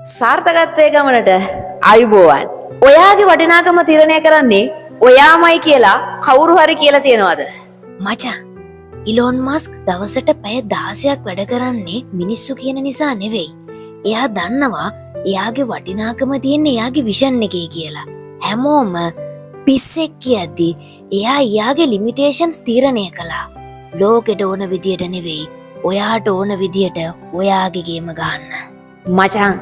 සාර්ථකත්වයේ ගමනට ආයුබෝවන්. ඔයාගේ වටිනාකම තීරණය කරන්නේ ඔයාමයි කියලා කවුරු හරි කියලා තියනවාද? මචං, ඉලෝන් මස්ක් දවසට පැය 16ක් වැඩ කරන්නේ මිනිස්සු කියන නිසා නෙවෙයි. එයා දන්නවා එයාගේ වටිනාකම තියෙන්නේ එයාගේ විෂන් එකේ කියලා. හැමෝම පිස්සෙක් කියද්දි එයා එයාගේ ලිමිටේෂන්ස් තීරණය කළා. ලෝකෙට ඕන විදියට නෙවෙයි, ඔයාට ඕන විදියට ඔයාගේ ගේම ගහන්න. මචං,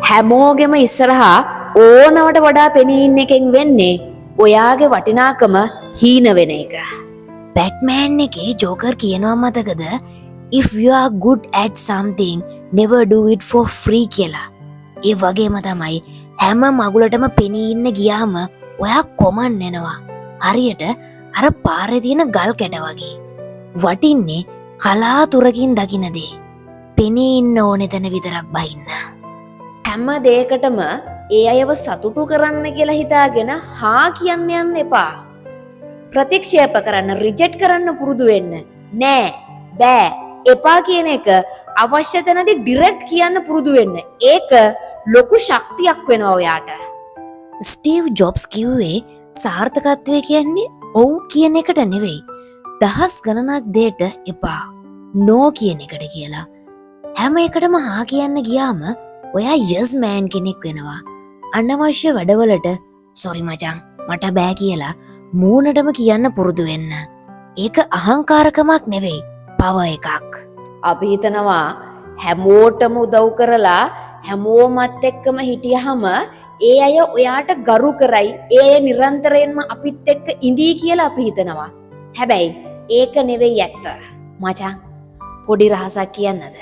හැමෝගෙම ඉස්සරහා ඕනවට වඩා පෙනී ඉන්න එකෙන් වෙන්නේ ඔයාගේ වටිනාකම හීන වෙන එක. බැට්මෑන් එකේ ජෝකර් කියනවා මතකද? If you are good at something, never do it for free කියලා. ඒ වගේම තමයි හැම මගුලටම පෙනී ඉන්න ගියාම ඔයා කොමන් වෙනවා. හරියට අර පාරේ තියෙන ගල් කැට වගේ. වටින්නේ කලාතුරකින් දකින්න දේ. පෙනී ඉන්න ඕනේ තැන විතරක් බහින්න. හැම දෙයකටම ඒ අයව සතුටු කරන්න කියලා හිතාගෙන හා කියන්න යන්න එපා. ප්‍රතික්ෂේප කරන්න, රිජෙක්ට් කරන්න පුරුදු වෙන්න. නෑ, බෑ, එපා කියන එක අවශ්‍ය තැනදී ඩිරෙක්ට් කියන්න පුරුදු වෙන්න. ඒක ලොකු ශක්තියක් වෙනවා ඔයාට. ස්ටීව් ජොබ්ස් කිව්වේ සාර්ථකත්වය කියන්නේ ඔව් කියන එකට නෙවෙයි, දහස් ගණනක් දෙයට එපා නෝ කියන එකට කියලා. හැම එකටම හා කියන්න ගියාම ඔයා යස් මෑන් කෙනෙක් වෙනවා. අනවශ්‍ය වැඩවලට සොරි මචං මට බෑ කියලා මූණටම කියන්න පුරුදු වෙන්න. ඒක අහංකාරකමක් නෙවෙයි, පව එකක්. අපි හිතනවා හැමෝටම උදව් කරලා හැමෝමත් එක්කම හිටියහම ඒ අය ඔයාට ගරු කරයි, ඒ අය නිරන්තරයෙන්ම අපිත් එක්ක ඉඳී කියලා අපි හිතනවා. හැබැයි ඒක නෙවෙයි ඇත්ත. මචං, පොඩි රහසක් කියන්නද?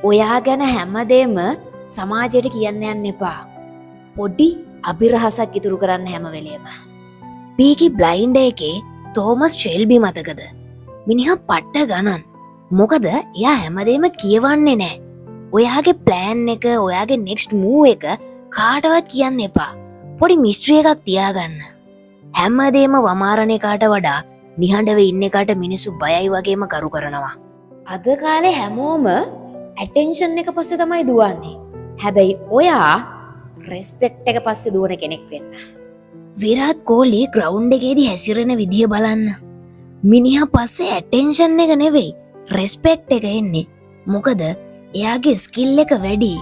ඔයා ගැන හැමදේම සමාජයට කියන්න යන්න එපා. පොඩි අභිරහසක් ඉතුරු කරන්න හැම වෙලේම. පීකි බ්ලයින්ඩ් එකේ තෝමස් ෂෙල්බි මතකද? මිනිහා පට්ට ගණන්. මොකද එයා හැමදේම කියවන්නේ නෑ. ඔයාගේ ප්ලෑන් එක, ඔයාගේ නෙක්ස්ට් මූව් එක කාටවත් කියන්න එපා. පොඩි මිස්ට්‍රි එකක් තියාගන්න. හැමදේම වමාරණ එකාට වඩා නිහඬව ඉන්න එකාට මිනිස්සු බයයි වගේම කරු කරනවා. අද කාලේ හැමෝම ඇටෙන්ෂන් එක පස්සේ තමයි දුවන්නේ. හැබැයි ඔයා රෙස්පෙක්ට් එක පස්සේ දුවන කෙනෙක් වෙන්න. විරාට් කෝලි ග්‍රවුන්ඩ් එකේදී හැසිරෙන විදිය බලන්න. මිනිහා පස්සේ ඇටෙන්ෂන් එක නෙවෙයි, රෙස්පෙක්ට් එක එන්නේ. මොකද එයාගේ ස්කිල් එක වැඩි.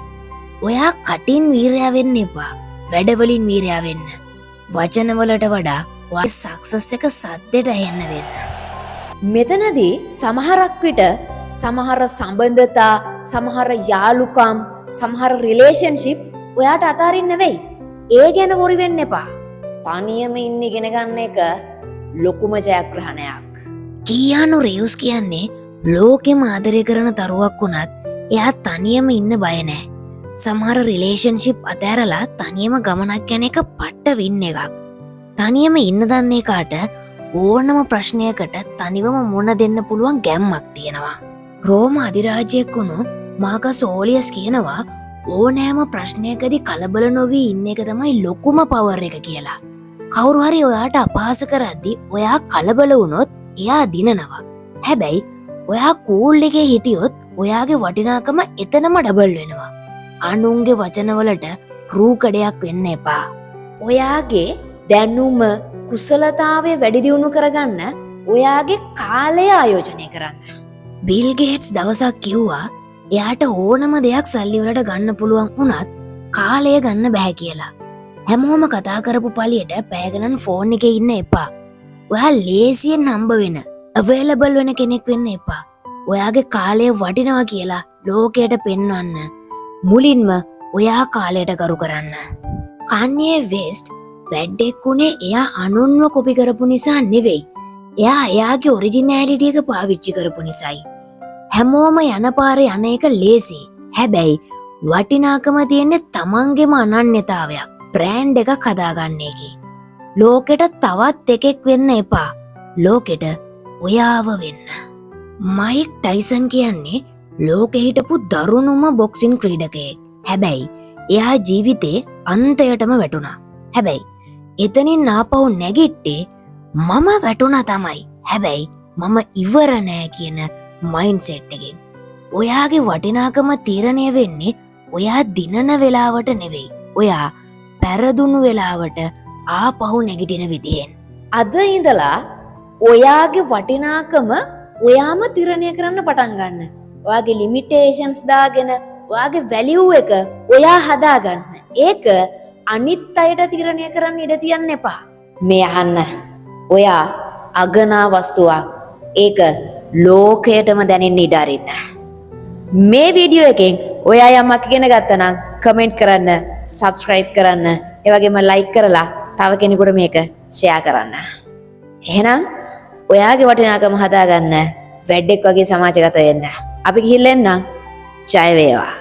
ඔයා කටින් වීරයා වෙන්න එපා, වැඩවලින් වීරයා වෙන්න. වචනවලට වඩා ඔයාගේ සක්සස් එක සද්දෙට ඇහෙන්න දෙන්න. මෙතනදී සමහරක් විට සමහර සම්බන්ධතා, සමහර යාළුකම්, සමහර රිලේෂන්ෂිප් ඔයාට අතාරින්න වෙයි. ඒ ගැන වොරි වෙන්න එපා. තනියම ඉන්න ඉගෙන ගන්න එක ලොකුම ජයග්‍රහණයක්. කියානු රීව්ස් කියන්නේ ලෝකෙම ආදරය කරන තරුවක් වුණත් එයා තනියම ඉන්න බය නෑ. සමහර රිලේෂන්ෂිප් අතෑරලා තනියම ගමනක් යන එක පට්ට වින් එකක්. තනියම ඉන්න දන්නේ කාට ඕනම ප්‍රශ්නයකට තනිවම මුණ දෙන්න පුළුවන් ගැම්මක් තියෙනවා. රෝම අධිරාජ්‍යයක් වුණු මාකස් ඕලියස් කියනවා ඕනෑම ප්‍රශ්නයකදී කලබල නොවී ඉන්න එක තමයි ලොකුම පවර් එක කියලා. කවුරු හරි ඔයාට අපහාස කරද්දී ඔයා කලබල වුණොත් එයා දිනනවා. හැබැයි ඔයා කූල් එකේ හිටියොත් ඔයාගේ වටිනාකම එතනම ඩබල් වෙනවා. අනුන්ගේ වචනවලට රූකඩයක් වෙන්න එපා. ඔයාගේ දැනුම, කුසලතාවය වැඩි දියුණු කරගන්න ඔයාගේ කාලය ආයෝජනය කරන්න. බිල් ගේට්ස් දවසක් කිව්වා එයාට ඕනම දෙයක් සල්ලි වලට ගන්න පුළුවන් වුණත් කාලය ගන්න බෑ කියලා. හැමෝම කතා කරපු පළියට පැය ගණන් ෆෝන් එකේ ඉන්න එපා. ඔයා ලේසියෙන් හම්බ වෙන, අවේලබල් වෙන කෙනෙක් වෙන්න එපා. ඔයාගේ කාලය වටිනවා කියලා ලෝකයට පෙන්වන්න මුලින්ම ඔයා කාලයට කරු කරන්න. කන්යේ වෙස්ට් වැඩෙක් උනේ එයා අනුන්ව කොපි කරපු නිසා නෙවෙයි. එයා එයාගේ ඔරිජිනැලිටි එක පාවිච්චි කරපු නිසායි. හැමෝම යන පාරේ යන එක ලේසි. හැබැයි වටිනාකම තියෙන්නේ තමන්ගේම අනන්‍යතාවයක්, බ්‍රෑන්ඩ් එකක් හදාගන්න එකේ. ලෝකෙට තවත් එකෙක් වෙන්න එපා. ලෝකෙට ඔයාව වෙන්න. මයික් ටයිසන් කියන්නේ ලෝකෙ හිටපු දරුණුම බොක්සින් ක්‍රීඩකයෙක්. හැබැයි එයා ජීවිතේ අන්තයටම වැටුණා. හැබැයි එතනින් ආපහු නැගිට්ටේ මම වැටුණා තමයි. හැබැයි මම ඉවර නෑ කියන මයින්ඩ්සෙට් එකෙන්. ඔයාගේ වටිනාකම තීරණය වෙන්නේ ඔයා දිනන වෙලාවට නෙවෙයි. ඔයා පැරදුණු වෙලාවට ආපහු නැගිටින විදිහෙන්. අද ඉඳලා ඔයාගේ වටිනාකම ඔයාම තිරණය කරන්න පටන් ගන්න. ඔයාගේ ලිමිටේෂන්ස් දාගෙන ඔයාගේ වැලියු එක ඔයා හදාගන්න. ඒක අනිත් අයට තිරණය කරන්න ඉඩ තියන්න එපා. මේ අහන්න. ඔයා අගනා වස්තුවක්. ඒක ලෝකයටම දැනෙන්න ඉඩ අරින්න. මේ වීඩියෝ එකෙන් ඔයා යමක් ඉගෙන ගත්තා නම් කමෙන්ට් කරන්න, සබ්ස්ක්‍රයිබ් කරන්න, ඒ වගේම ලයික් කරලා තව කෙනෙකුට මේක ෂෙයා කරන්න. එහෙනම් ඔයාගේ වටිනාකම හදාගන්න වැඩෙක් වගේ සමාජගත වෙන්න. අපි ගිහිල්ලා එන්නම්. ජය වේවා.